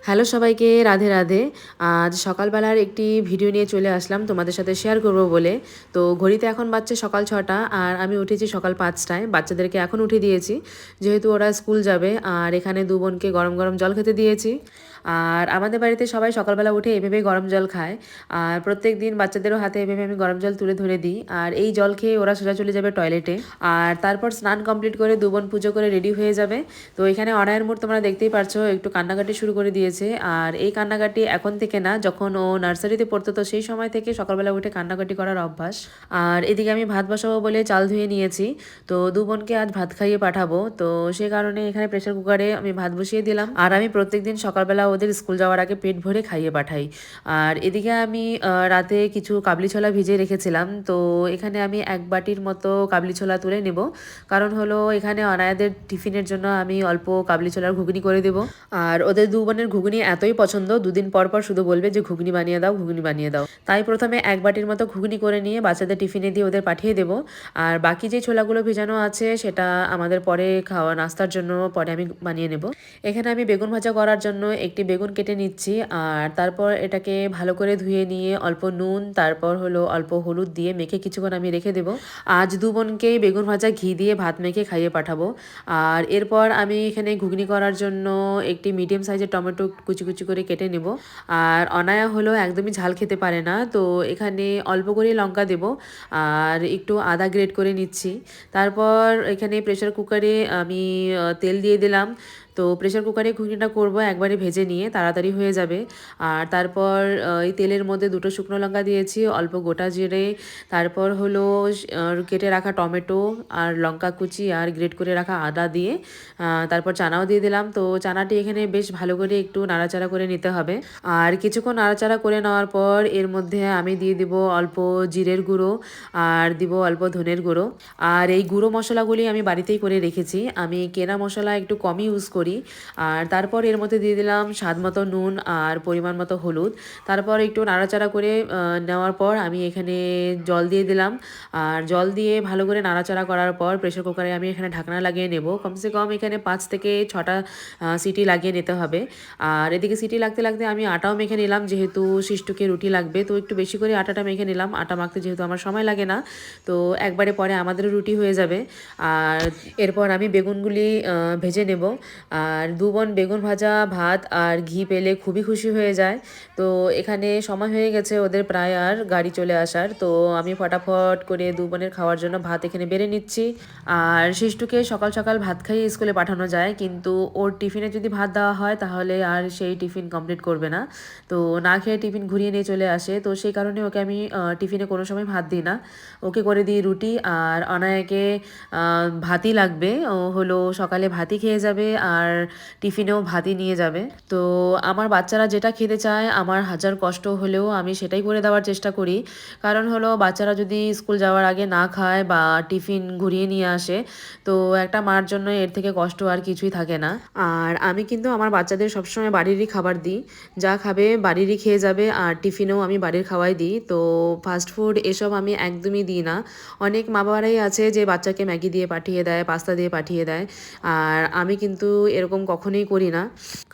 Hello সবাইকে, রাধে রাধে। আজ সকালবেলার একটি ভিডিও নিয়ে চলে আসলাম তোমাদের সাথে শেয়ার করব বলে। তো ঘড়িতে এখন বাজছে সকাল 6টা আর আমি উঠেছি সকাল 5টায়। বাচ্চাদেরকে এখন উঠে দিয়েছি যেহেতু ওরা স্কুল যাবে, আর এখানে দু বোনকে গরম গরম জল খেতে দিয়েছি। আর আমাদের বাড়িতে সবাই সকালবেলা উঠে এভাবেই গরম জল খায়, আর প্রত্যেক দিন বাচ্চাদেরও হাতে এভাবে আমি গরম জল তুলে ধরে দিই। আর এই জল খেয়ে ওরা সোজা চলে যাবে টয়লেটে, আর তারপর স্নান কমপ্লিট করে দু বোন পুজো করে রেডি হয়ে যাবে। তো এখানে অনায়ের মোড় তোমরা দেখতেই পারছো একটু কান্নাকাটি শুরু করে দিয়েছে। আর এই কান্নাকাটি এখন থেকে না, যখন ও নার্সারিতে পড়তো তো সেই সময় থেকে সকালবেলা উঠে কান্নাকাটি করার অভ্যাস। আর এদিকে আমি ভাত বসাবো বলে চাল ধুয়ে নিয়েছি। তো দু বোনকে আজ ভাত খাইয়ে পাঠাবো, তো সে কারণে এখানে প্রেসার কুকারে আমি ভাত বসিয়ে দিলাম। আর আমি প্রত্যেকদিন সকালবেলা ওদের স্কুল যাওয়ার আগে পেট ভরে খাইয়ে পাঠাই। আর এদিকে আমি রাতে কিছু কাবলি ছোলা ভিজিয়ে রেখেছিলাম, তো এখানে আমি এক বাটির মতো কাবলি ছোলা তুলে নেব। কারণ হলো এখানে অনায়াদের টিফিনের জন্য আমি অল্প কাবলি ছোলার ঘুগনি করে দেবো। আর ওদের দু বোনের ঘুগনি এতই পছন্দ, দুদিন পর পর শুধু বলবে যে ঘুগনি বানিয়ে দাও, ঘুগনি বানিয়ে দাও। তাই প্রথমে এক বাটির মতো ঘুগনি করে নিয়ে বাচ্চাদের টিফিনে দিয়ে ওদের পাঠিয়ে দেবো। আর বাকি যে ছোলাগুলো ভেজানো আছে সেটা আমাদের পরে খাওয়া নাস্তার জন্য পরে আমি বানিয়ে নেব। এখানে আমি বেগুন ভাজা করার জন্য একটি বেগুন কেটে নিচ্ছি, আর তারপর এটাকে ভালো করে ধুয়ে নিয়ে অল্প নুন, তারপর হলো অল্প হলুদ দিয়ে মেখে কিছুক্ষণ আমি রেখে দেবো। আজ দু বোনকেই বেগুন ভাজা ঘি দিয়ে ভাত মেখে খাইয়ে পাঠাবো। আর এরপর আমি এখানে ঘুগনি করার জন্য একটি মিডিয়াম সাইজের টমেটো কুচি কুচি করে কেটে নেব। আর অনায়া হলো একদমই ঝাল খেতে পারে না, তো এখানে অল্প করে লঙ্কা দেব আর একটু আদা গ্রেট করে নিচ্ছি। তারপর এখানে প্রেসার কুকারে আমি তেল দিয়ে দিলাম। তো প্রেসার কুকারে ঘুগনিটা করব একবারে ভেজে নিয়ে, তাড়াতাড়ি হয়ে যাবে। আর তারপর এই তেলের মধ্যে দুটো শুকনো লঙ্কা দিয়েছি, অল্প গোটা জিরে, তারপর হলো কেটে রাখা টমেটো আর লঙ্কা কুচি আর গ্রেট করে রাখা আদা দিয়ে তারপর চানাও দিয়ে দিলাম। তো চানাটি এখানে বেশ ভালো করে একটু নাড়াচাড়া করে নিতে হবে। আর কিছুক্ষণ নাড়াচাড়া করে নেওয়ার পর এর মধ্যে আমি দিয়ে দিব অল্প জিরের গুঁড়ো আর দিব অল্প ধনের গুঁড়ো। আর এই গুঁড়ো মশলাগুলি আমি বাড়িতেই করে রেখেছি, আমি কেনা মশলা একটু কমই ইউজ করি। আর তারপর এর মধ্যে দিয়ে দিলাম স্বাদ মতো নুন আর পরিমাণ মতো হলুদ। তারপর একটু নাড়াচাড়া করে নেওয়ার পর আমি এখানে জল দিয়ে দিলাম। আর জল দিয়ে ভালো করে নাড়াচাড়া করার পর প্রেসার কুকারে আমি এখানে ঢাকনা লাগিয়ে নেব। কমসে কম এখানে 5 থেকে 6টা সিটি লাগিয়ে নিতে হবে। আর এদিকে সিটি লাগতে লাগতে আমি আটাও মেখে নিলাম, যেহেতু শিষ্টুকে রুটি লাগবে তো একটু বেশি করে আটাটা মেখে নিলাম। আটা মাখতে যেহেতু আমার সময় লাগে না, তো একবারে পরে আমাদেরও রুটি হয়ে যাবে। আর এরপর আমি বেগুনগুলি ভেজে নেব। আর দু বোন বেগুন ভাজা ভাত আর ঘি পেলে খুবই খুশি হয়ে যায়। তো এখানে সময় হয়ে গেছে ওদের প্রায় আর গাড়ি চলে আসার, তো আমি ফটাফট করে দু বোনের খাওয়ার জন্য ভাত এখানে বেড়ে নিচ্ছি। আর শিষ্টুকে সকাল সকাল ভাত খাইয়ে স্কুলে পাঠানো যায়, কিন্তু ওর টিফিনে যদি ভাত দেওয়া হয় তাহলে আর সেই টিফিন কমপ্লিট করবে না। তো না খেয়ে টিফিন ঘুরিয়ে নিয়ে চলে আসে, তো সেই কারণে ওকে আমি টিফিনে কোনো সময় ভাত দিই না। ওকে করে দিই রুটি। আর অনায়াকে ভাতই লাগবে, ও হলো সকালে ভাতই খেয়ে যাবে আর টিফিনেও ভাতই নিয়ে যাবে। তো আমার বাচ্চারা যেটা খেতে চায় আমার হাজার কষ্ট হলেও আমি সেটাই করে দেওয়ার চেষ্টা করি। কারণ হলো বাচ্চারা যদি স্কুল যাওয়ার আগে না খায় বা টিফিন ঘুরিয়ে নিয়ে আসে, তো একটা মার জন্য এর থেকে কষ্ট আর কিছুই থাকে না। আর আমি কিন্তু আমার বাচ্চাদের সবসময় বাড়িরই খাবার দিই, যা খাবে বাড়িরই খেয়ে যাবে। আর টিফিনেও আমি বাড়ির খাওয়াই দিই, তো ফাস্ট ফুড এসব আমি একদমই দিই না। অনেক মা বাবারাই আছে যে বাচ্চাকে ম্যাগি দিয়ে পাঠিয়ে দেয়, পাস্তা দিয়ে পাঠিয়ে দেয়, আর আমি কিন্তু এরকম কখনোই করি না।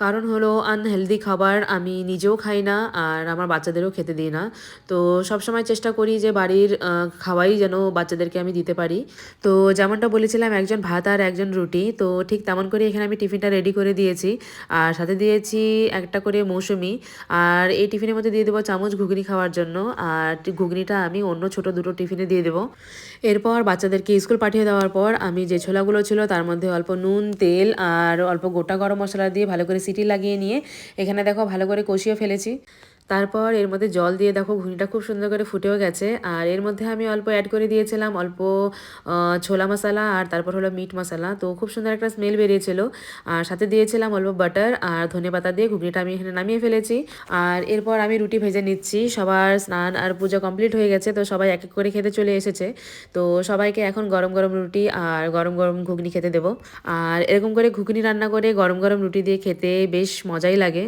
কারণ হলো আনহেলদি খাবার আমি নিজেও খাই না আর আমার বাচ্চাদেরও খেতে দিই না। তো সবসময় চেষ্টা করি যে বাড়ির খাওয়াই যেন বাচ্চাদেরকে আমি দিতে পারি। তো যেমনটা বলেছিলাম একজন ভাত আর একজন রুটি, তো ঠিক তেমন করে এখানে আমি টিফিনটা রেডি করে দিয়েছি। আর সাথে দিয়েছি একটা করে মৌসুমি। আর এই টিফিনের মধ্যে দিয়ে দেবো চামচ ঘুগনি খাওয়ার জন্য, আর ঘুগনিটা আমি অন্য ছোট দুটো টিফিনে দিয়ে দেবো। এরপর বাচ্চাদেরকে স্কুল পাঠিয়ে দেওয়ার পর আমি যে ছোলাগুলো ছিল তার মধ্যে অল্প নুন, তেল আর অল্প গোটা গরম মশলা দিয়ে ভালো করে সিটি লাগিয়ে নিয়ে এখানে দেখো ভালো করে কষিয়ে ফেলেছি। তারপর এর মধ্যে জল দিয়ে দেখো ঘুগনিটা খুব সুন্দর করে ফুটেও গেছে। আর এর মধ্যে আমি অল্প অ্যাড করে দিয়েছিলাম অল্প ছোলা মশলা আর তারপর হলো মিট মশলা, তো খুব সুন্দর একটা স্মেল বেরিয়েছিল। আর সাথে দিয়েছিলাম অল্প বাটার আর ধনেপাতা দিয়ে ঘুগনিটা আমি এখানে নামিয়ে ফেলেছি। আর এরপর আমি রুটি ভেজে নিচ্ছি। সবার স্নান আর পূজা কমপ্লিট হয়ে গেছে, তো সবাই এক এক করে খেতে চলে এসেছে। তো সবাইকে এখন গরম গরম রুটি আর গরম গরম ঘুগনি খেতে দেবো। আর এরকম করে ঘুগনি রান্না করে গরম গরম রুটি দিয়ে খেতে বেশ মজাই লাগে।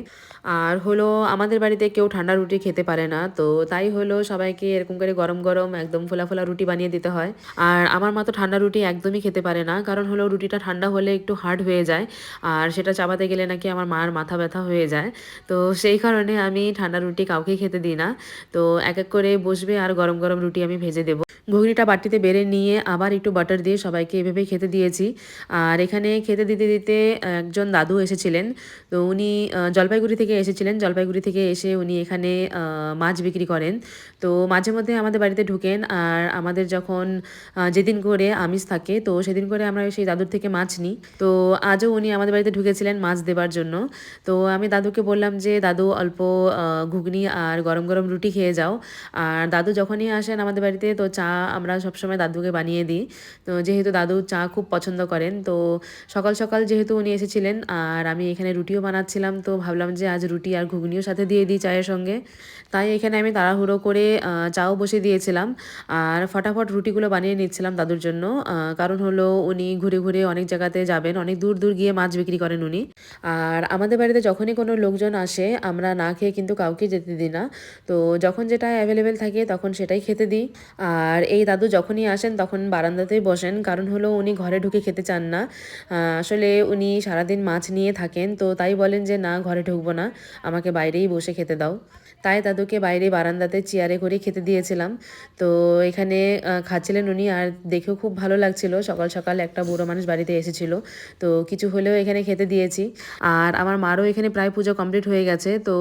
আর হলো আমাদের বাড়িতে কেউ ঠান্ডা রুটি খেতে পারে না, তো তাই হলো সবাইকে এরকম করে গরম গরম একদম ফোলা ফোলা রুটি বানিয়ে দিতে হয়। আর আমার মা তো ঠান্ডা রুটি একদমই খেতে পারে না, কারণ হলো রুটিটা ঠান্ডা হলে একটু হার্ড হয়ে যায়, আর সেটা চাবাতে গেলে নাকি আমার মার মাথা ব্যথা হয়ে যায়। তো সেই কারণে আমি ঠান্ডা রুটি কাউকেই খেতে দিই না। তো এক এক করে বসবে আর গরম গরম রুটি আমি ভেজে দেবো। ঘুগনিটা বাটিতে বেড়ে নিয়ে আবার একটু বাটার দিয়ে সবাইকে এভাবেই খেতে দিয়েছি। আর এখানে খেতে দিতে দিতে একজন দাদু এসেছিলেন। তো উনি জলপাইগুড়ি থেকে এসেছিলেন। জলপাইগুড়ি থেকে এসে উনি এখানে মাছ বিক্রি করেন। তো মাঝে মধ্যে আমাদের বাড়িতে ঢুকেন, আর আমাদের যখন যেদিন করে আমিষ থাকে তো সেদিন করে আমরা সেই দাদুর থেকে মাছ নিই। তো আজও উনি আমাদের বাড়িতে ঢুকেছিলেন মাছ দেবার জন্য। তো আমি দাদুকে বললাম যে দাদু অল্প ঘুগনি আর গরম গরম রুটি খেয়ে যাও। আর দাদু যখনই আসেন আমাদের বাড়িতে তো চা আমরা সবসময় দাদুকে বানিয়ে দিই। তো যেহেতু দাদু চা খুব পছন্দ করেন, তো সকাল সকাল যেহেতু উনি এসেছিলেন আর আমি এখানে রুটিও বানাচ্ছিলাম, তো ভাবলাম যে আজ রুটি আর ঘুগনিও সাথে দিয়ে দিই চায়ের সঙ্গে। তাই এখানে আমি তাড়াহুড়ো করে চাও বসিয়ে দিয়েছিলাম আর ফটাফট রুটিগুলো বানিয়ে নিচ্ছিলাম দাদুর জন্য। কারণ হলো উনি ঘুরে ঘুরে অনেক জায়গাতে যাবেন, অনেক দূর দূর গিয়ে মাছ বিক্রি করেন উনি। আর আমাদের বাড়িতে যখনই কোনো লোকজন আসে আমরা না খেয়ে কিন্তু কাউকে যেতে দিই না। তো যখন যেটা অ্যাভেলেবেল থাকে তখন সেটাই খেতে দিই। আর এই দাদু যখনই আসেন তখন বারান্দাতেই বসেন, কারণ হলো উনি ঘরে ঢুকে খেতে চান না। আসলে উনি সারাদিন মাছ নিয়ে থাকেন, তো তাই বলেন যে না ঘরে ঢুকবো না, আমাকে বাইরেই বসে খেতে দাও। তাই দাদুকে বাইরে বারান্দাতে চেয়ারে করে খেতে দিয়েছিলাম। তো এখানে খাচ্ছিলেন উনি, আর দেখেও খুব ভালো লাগছিল। সকাল সকাল একটা বুড়ো মানুষ বাড়িতে এসেছিল, তো কিছু হলেও এখানে খেতে দিয়েছি। আর আমার মারও এখানে প্রায় পুজো কমপ্লিট হয়ে গেছে, তো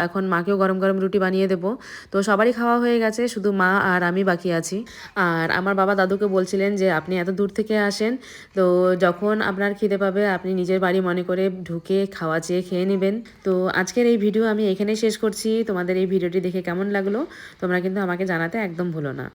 এখন মাকেও গরম গরম রুটি বানিয়ে দেবো। তো সবারই খাওয়া হয়ে গেছে, শুধু মা আর আমি বাকি আছি। আর আমার বাবা দাদুকে বলছিলেন যে আপনি এত দূর থেকে আসেন, তো যখন আপনার খিদে পাবে আপনি নিজের বাড়ি মনে করে ঢুকে খাওয়া চেয়ে খেয়ে নেবেন। তো আজকের এই ভিডিও আমি এখানেই শেষ করছি। তোমাদের এই ভিডিওটি দেখে কেমন লাগলো তোমরা কিন্তু আমাকে জানাতে একদম ভুলো না।